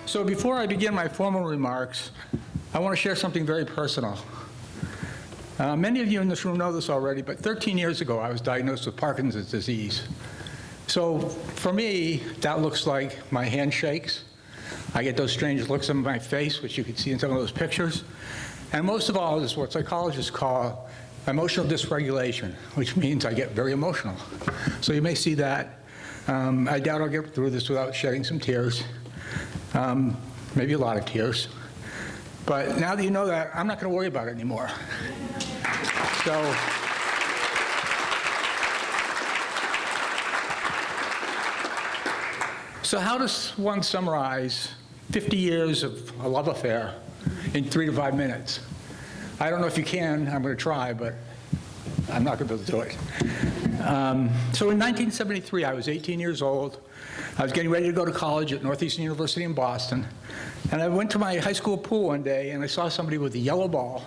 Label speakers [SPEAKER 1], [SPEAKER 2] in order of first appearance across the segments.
[SPEAKER 1] So before I begin my formal remarks, I want to share something very personal. Many of you in this room know this already, but 13 years ago I was diagnosed with Parkinson's disease. So for me, that looks like my hand shakes. I get those strange looks on my face, which you can see in some of those pictures. And most of all is what psychologists call emotional dysregulation, which means I get very emotional. So you may see that. I doubt I'll get through this without shedding some tears, maybe a lot of tears. But now that you know that, I'm not going to worry about it anymore. So how does one summarize 50 years of a love affair in 3 to 5 minutes? I don't know if you can. I'm going to try, but I'm not going to be able to do it. So in 1973, I was 18 years old. I was getting ready to go to college at Northeastern University in Boston. And I went to my high school pool one day, and I saw somebody with a yellow ball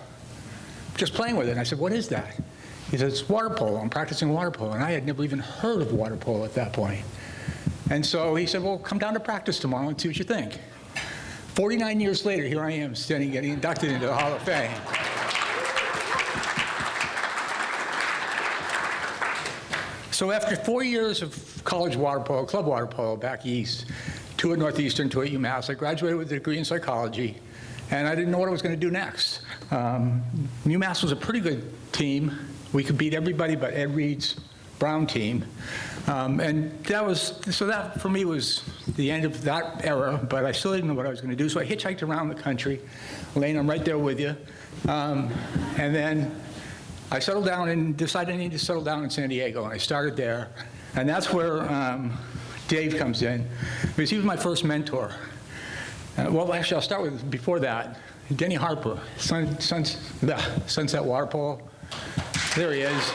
[SPEAKER 1] just playing with it. And I said, "What is that?" He said, "It's water polo. I'm practicing water polo." And I had never even heard of water polo at that point. And so he said, "Well, come down to practice tomorrow and see what you think." 49 years later, here I am standing getting inducted into the Hall of Fame. So after 4 years of college water polo, club water polo back east, 2 at Northeastern, 2 at UMass, I graduated with a degree in psychology, and I didn't know what I was going to do next. UMass was a pretty good team. We could beat everybody but Ed Reed's Brown team. And that for me was the end of that era, but I still didn't know what I was going to do. So I hitchhiked around the country. Elaine, I'm right there with you. And then I settled down and decided I needed to settle down in San Diego, and I started there. And that's where Dave comes in, because he was my first mentor. Well, actually, I'll start with before that. Denny Harper, Sunset Water Polo. There he is.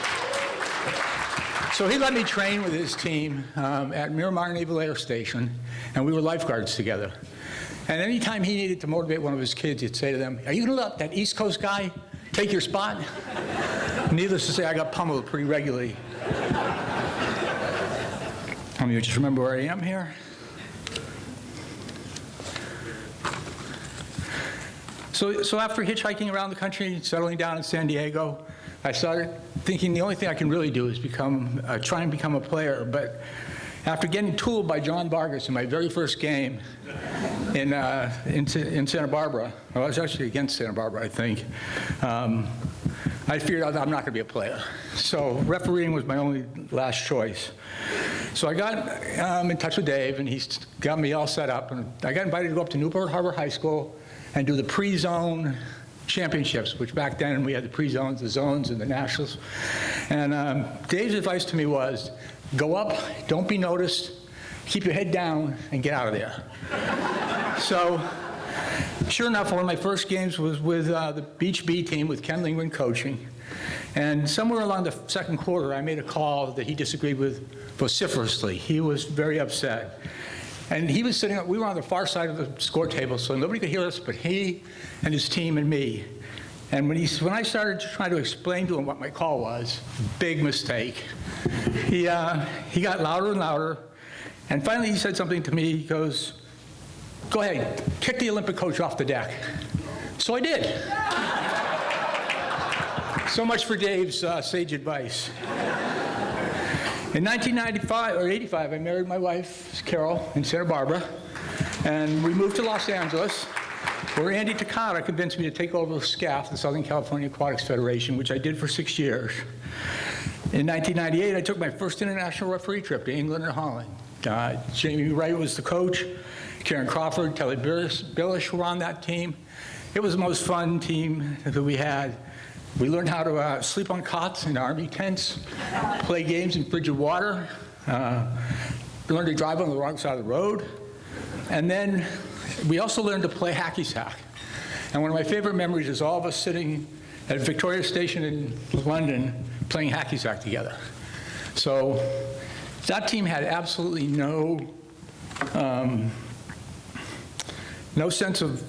[SPEAKER 1] So he let me train with his team at Miramar Naval Air Station, and we were lifeguards together. And anytime he needed to motivate one of his kids, he'd say to them, "Are you going to let that East Coast guy take your spot?" Needless to say, I got pummeled pretty regularly. Let me just remember where I am here. So after hitchhiking around the country, settling down in San Diego, I started thinking the only thing I can really do is try and become a player. But after getting tooled by John Vargas in my very first game in Santa Barbara, well, I was actually against Santa Barbara, I think, I figured out that I'm not going to be a player. So refereeing was my only last choice. So I got in touch with Dave, and he got me all set up. And I got invited to go up to Newport Harbor High School and do the pre-zone championships, which back then we had the pre-zones, the zones, and the nationals. And Dave's advice to me was, go up, don't be noticed, keep your head down, and get out of there. So sure enough, one of my first games was with the Beach B team with Ken Lingman coaching. And somewhere along the second quarter, I made a call that he disagreed with vociferously. He was very upset. And he was sitting, we were on the far side of the score table, so nobody could hear us but he and his team and me. And when I started to try to explain to him what my call was, big mistake. He got louder and louder, and finally he said something to me. He goes, "Go ahead, kick the Olympic coach off the deck." So I did. So much for Dave's sage advice. In 1985, I married my wife, Carol, in Santa Barbara, and we moved to Los Angeles, where Andy Takata convinced me to take over SCAF, the Southern California Aquatics Federation, which I did for 6 years. In 1998, I took my first international referee trip to England and Holland. Jamie Wright was the coach. Karen Crawford, Kelly Billish were on that team. It was the most fun team that we had. We learned how to sleep on cots in Army tents, play games in frigid water, learned to drive on the wrong side of the road, and then we also learned to play hacky sack. And one of my favorite memories is all of us sitting at Victoria Station in London playing hacky sack together. So that team had absolutely no sense of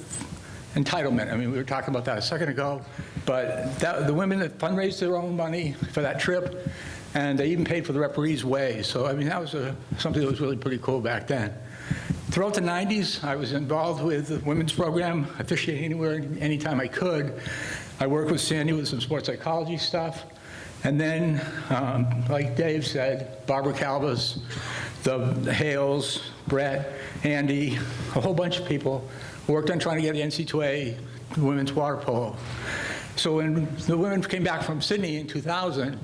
[SPEAKER 1] entitlement. I mean, we were talking about that a second ago, but the women that fundraised their own money for that trip, and they even paid for the referee's way. So, I mean, that was something that was really pretty cool back then. Throughout the 90s, I was involved with the women's program, officiating anywhere, anytime I could. I worked with Sandy with some sports psychology stuff. And then, like Dave said, Barbara Calvas, the Hales, Brett, Andy, a whole bunch of people worked on trying to get the NCAA women's water polo. So when the women came back from Sydney in 2000,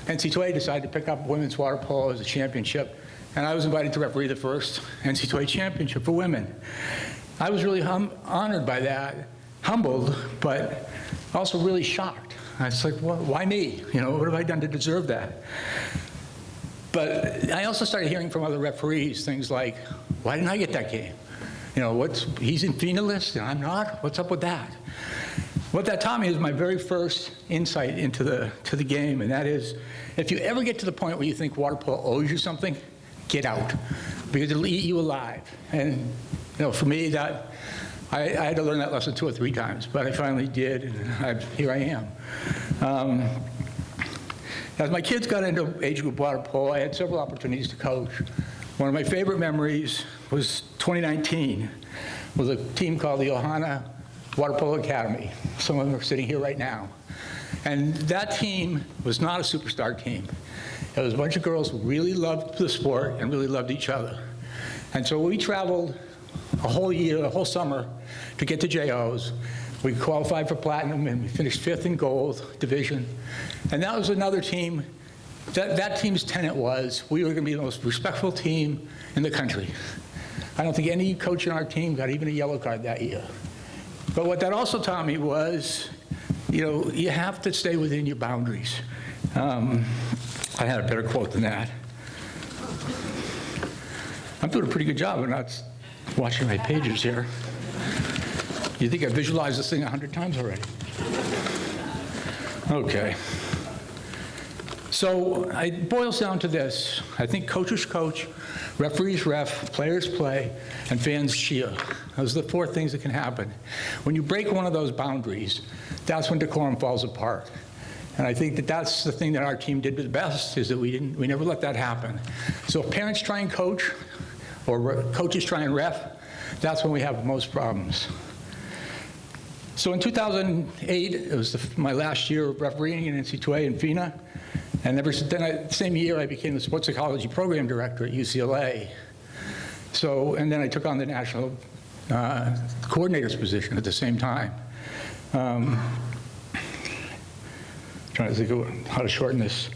[SPEAKER 1] NCAA decided to pick up women's water polo as a championship, and I was invited to referee the first NCAA championship for women. I was really honored by that, humbled, but also really shocked. I was like, well, why me? You know, what have I done to deserve that? But I also started hearing from other referees things like, why didn't I get that game? You know, he's in finalist and I'm not? What's up with that? What that taught me is my very first insight into the game, and that is, if you ever get to the point where you think water polo owes you something, get out, because it'll eat you alive. And you know, for me, that I had to learn that lesson 2 or 3 times, but I finally did, and here I am. As my kids got into age group water polo, I had several opportunities to coach. One of my favorite memories was 2019 with a team called the Ohana Water Polo Academy. Some of them are sitting here right now. And that team was not a superstar team. It was a bunch of girls who really loved the sport and really loved each other. And so we traveled a whole year, a whole summer to get to JOs. We qualified for platinum and we finished 5th in gold division. And that was another team, that team's tenet was, we were gonna be the most respectful team in the country. I don't think any coach in our team got even a yellow card that year. But what that also taught me was, you know, you have to stay within your boundaries. I had a better quote than that. I'm doing a pretty good job of not watching my pages here. You think I visualized this thing 100 times already? Okay. So it boils down to this. I think coaches coach, referees ref, players play, and fans cheer. Those are the 4 things that can happen. When you break one of those boundaries, that's when decorum falls apart. And I think that that's the thing that our team did the best, is that we never let that happen. So if parents try and coach, or coaches try and ref, that's when we have the most problems. So in 2008, it was my last year of refereeing in NCAA and FINA. And then same year, I became the sports psychology program director at UCLA. So, and then I took on the national coordinator's position at the same time. Trying to think of how to shorten this.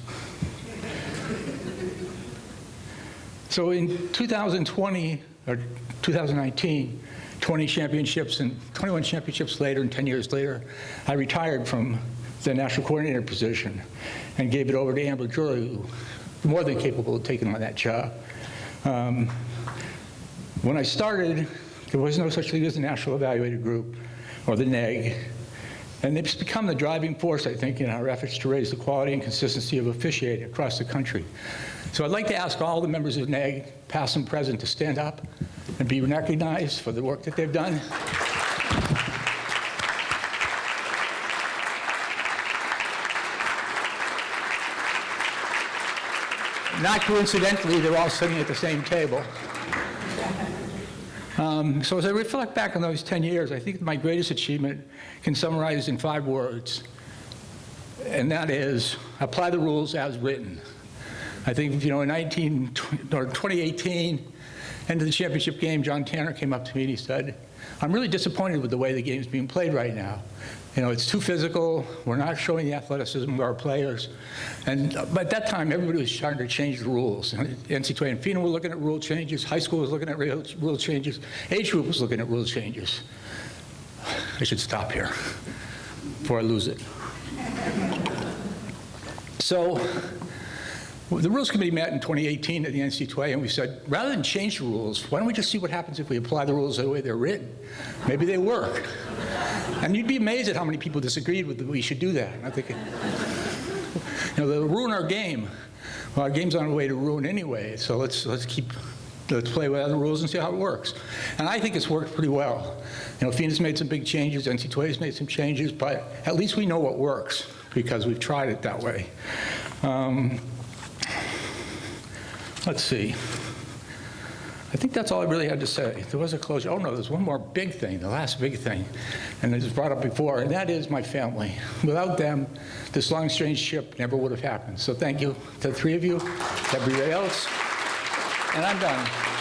[SPEAKER 1] So in 2020, or 2019, 21 championships later and 10 years later, I retired from the national coordinator position and gave it over to Amber Drury, who was more than capable of taking on that job. When I started, there was no such thing as the National Evaluated Group, or the NEG, and it's become the driving force, I think, in our efforts to raise the quality and consistency of officiating across the country. So I'd like to ask all the members of NEG, past and present, to stand up and be recognized for the work that they've done. Not coincidentally, they're all sitting at the same table. So as I reflect back on those 10 years, I think my greatest achievement can summarize in 5 words, and that is, apply the rules as written. I think, you know, in 2018, end of the championship game, John Tanner came up to me and he said, I'm really disappointed with the way the game's being played right now. You know, it's too physical. We're not showing the athleticism of our players. But at that time, everybody was trying to change the rules. NCAA and FINA were looking at rule changes. High school was looking at rule changes. Age group was looking at rule changes. I should stop here before I lose it. So the Rules Committee met in 2018 at the NCAA, and we said, rather than change the rules, why don't we just see what happens if we apply the rules the way they're written? Maybe they work. And you'd be amazed at how many people disagreed with that we should do that. And I think, you know, they'll ruin our game. Well, our game's on the way to ruin anyway, so let's play with other rules and see how it works. And I think it's worked pretty well. You know, FINA's made some big changes, NCAA's made some changes, but at least we know what works because we've tried it that way. Let's see. I think that's all I really had to say. There was a closure. Oh, no, there's one more big thing, the last big thing, and it was brought up before, and that is my family. Without them, this long, strange trip never would have happened. So thank you to the three of you, to everybody else, and I'm done.